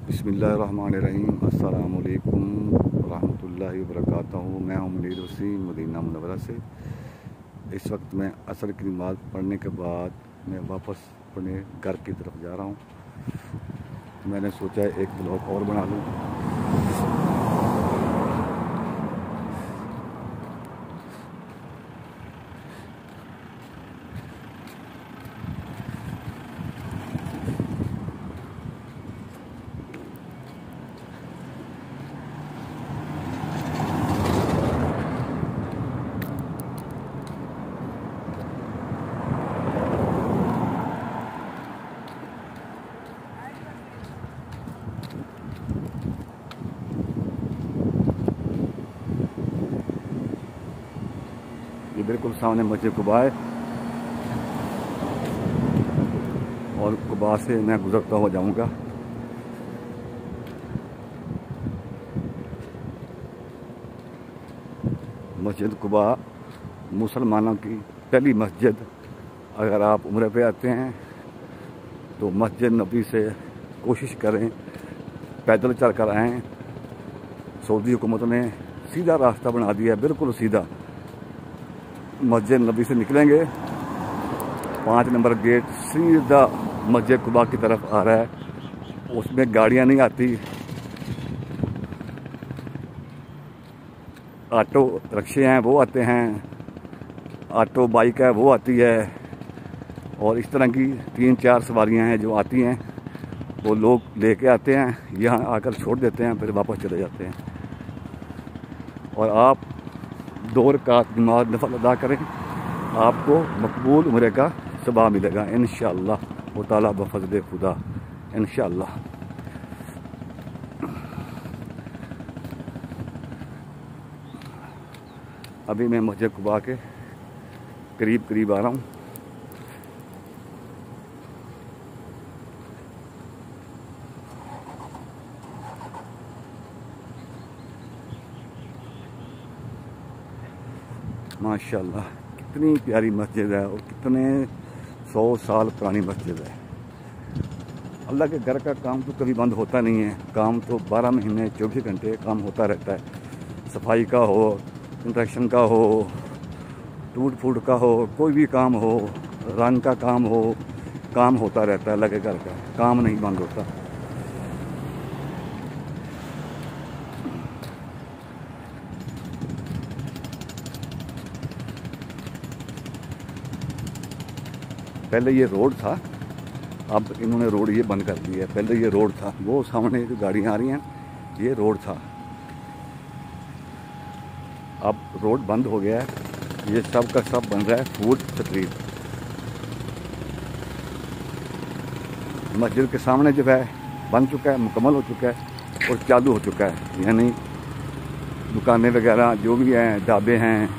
बिस्मिल्लाहिर्रहमानिर्रहीम। अस्सलामुअलैकुम रहमतुल्लाहि वबरकातुहू। मैं हूं मुनीर हुसैन मदीना मुनव्वरा से। इस वक्त मैं असर की नमाज़ पढ़ने के बाद मैं वापस अपने घर की तरफ जा रहा हूं। मैंने सोचा एक ब्लॉग और बना लूं। ये बिल्कुल सामने मस्जिद कुबा है और कुबा से मैं गुजरता हुआ जाऊंगा। मस्जिद कुबा मुसलमानों की पहली मस्जिद। अगर आप उम्र पे आते हैं तो मस्जिद नबी से कोशिश करें पैदल चल कर आएँ। सऊदी हुकूमत ने सीधा रास्ता बना दिया है, बिल्कुल सीधा। मस्जिद नबी से निकलेंगे, 5 नंबर गेट सीधा मस्जिद कुबा की तरफ आ रहा है। उसमें गाड़ियां नहीं आती, ऑटो रिक्शे हैं वो आते हैं, ऑटो बाइक है वो आती है, और इस तरह की 3-4 सवारियां हैं जो आती हैं। वो लोग लेके आते हैं, यहाँ आकर छोड़ देते हैं, फिर वापस चले जाते हैं। और आप 2 रकात नमाज नफल अदा करें, आपको मकबूल उम्रे का सवाब मिलेगा इंशाअल्लाह व ताला बफज़्ल खुदा इंशाअल्लाह। अभी मैं मस्जिद कुबा के करीब आ रहा हूँ। माशाल्लाह कितनी प्यारी मस्जिद है और कितने 100 साल पुरानी मस्जिद है। अल्लाह के घर का काम तो कभी बंद होता नहीं है। काम तो 12 महीने 24 घंटे काम होता रहता है। सफाई का हो, कंस्ट्रक्शन का हो, टूट फूट का हो, कोई भी काम हो, रंग का काम हो, काम होता रहता है। अल्लाह के घर का काम नहीं बंद होता। पहले ये रोड था, अब इन्होंने रोड ये बंद कर दिया है। पहले ये रोड था, वो सामने जो गाड़ियाँ आ रही हैं ये रोड था, अब रोड बंद हो गया है। ये सब का सब बन रहा है फूड स्ट्रीट। मस्जिद के सामने जो है बन चुका है, मुकम्मल हो चुका है और चालू हो चुका है। यानी दुकानें वगैरह जो भी हैं, ढाबे हैं,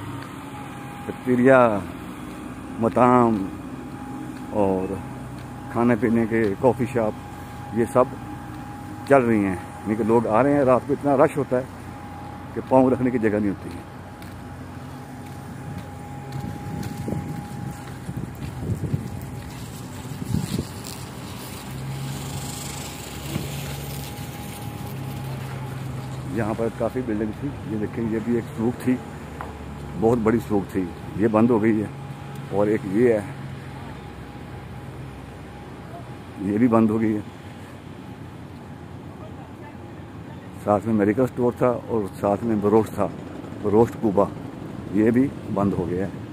कफ्टेरिया, मताम और खाने पीने के कॉफ़ी शॉप, ये सब चल रही हैं। यानी कि लोग आ रहे हैं। रात को इतना रश होता है कि पाँव रखने की जगह नहीं होती है। यहाँ पर काफ़ी बिल्डिंग थी। ये देखें, ये भी एक सूक थी, बहुत बड़ी सूक थी, ये बंद हो गई है। और एक ये है, ये भी बंद हो गई है। साथ में मेडिकल स्टोर था और साथ में बरोस्ट था, बरोस्ट कुबा, ये भी बंद हो गया है।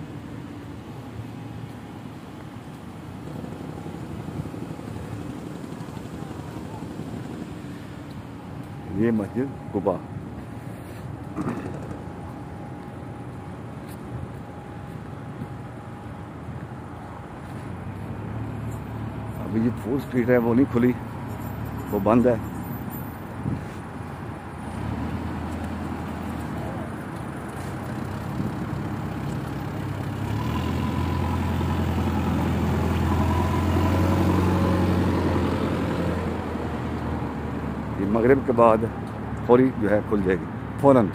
ये मस्जिद कुबा। अभी ये फूड स्ट्रीट है वो नहीं खुली, वो बंद है। ये मगरिब के बाद फौरी जो है खुल जाएगी फ़ौरन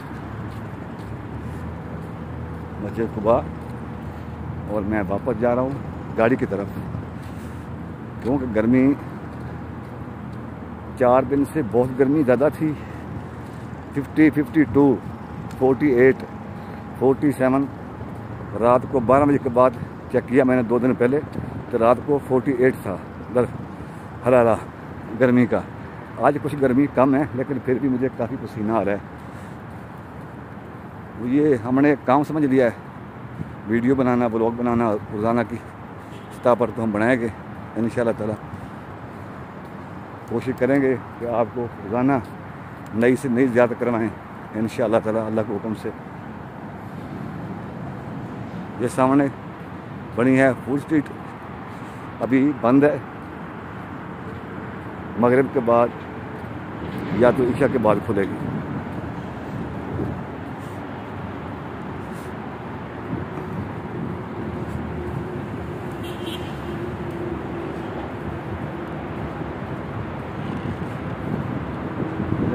मस्जिद कुबा। और मैं वापस जा रहा हूँ गाड़ी की तरफ। क्योंकि गर्मी 4 दिन से बहुत गर्मी ज़्यादा थी। 50, 52, 48, 47। रात को 12 बजे के बाद चेक किया मैंने 2 दिन पहले, तो रात को 48 था हरारा गर्मी का। आज कुछ गर्मी कम है, लेकिन फिर भी मुझे काफ़ी पसीना आ रहा है। ये हमने काम समझ लिया है, वीडियो बनाना, ब्लॉग बनाना रोज़ाना की सतह पर तो हम बनाएंगे इंशाअल्लाह ताला। कोशिश करेंगे कि आपको रोज़ाना नई से नई ज़्यारत करवाएँ इंशाअल्लाह ताला, अल्लाह के हुक्म से। ये सामने बनी है फूल स्ट्रीट, अभी बंद है। मगरिब के बाद या तो ईशा के बाद खुलेगी।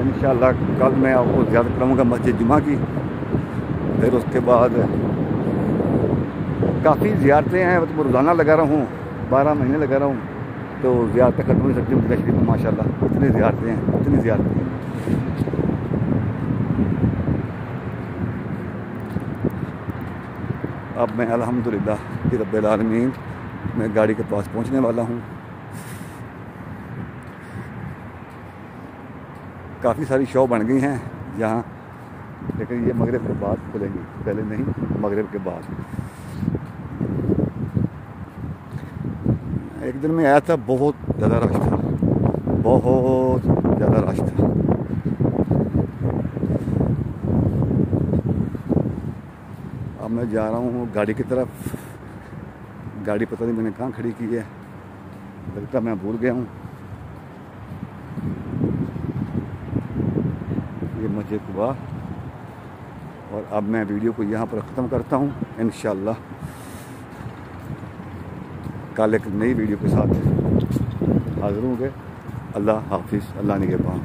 इंशाअल्लाह कल मैं आपको ज़्यादा कराऊँगा मस्जिद जुमा की। फिर उसके बाद काफ़ी ज़ियारतें हैं, मतलब रोज़ाना लगा रहा हूँ, 12 महीने लगा रहा हूँ, तो ज़ियारतें ख़त्म नहीं सकती मदीना शरीफ में माशाअल्लाह। इतनी ज़ियारतें हैं, इतनी ज़ियारतें हैं। अब मैं अल्हम्दुलिल्लाह रब्बिल आलमीन मैं गाड़ी के पास पहुँचने वाला हूँ। काफ़ी सारी शॉप बन गई हैं यहाँ, लेकिन ये मगरिब के बाद खुलेंगी, पहले नहीं, मगरिब के बाद। एक दिन में आया था, बहुत ज़्यादा रश था, बहुत ज़्यादा रश था। अब मैं जा रहा हूँ गाड़ी की तरफ। गाड़ी पता नहीं मैंने कहाँ खड़ी की है, लगता मैं भूल गया हूँ। ये मस्जिद कुबा, और अब मैं वीडियो को यहाँ पर ख़त्म करता हूँ। इंशाअल्लाह कल एक नई वीडियो के साथ हाज़िर होंगे। अल्लाह हाफिज़, अल्लाह निगहबान।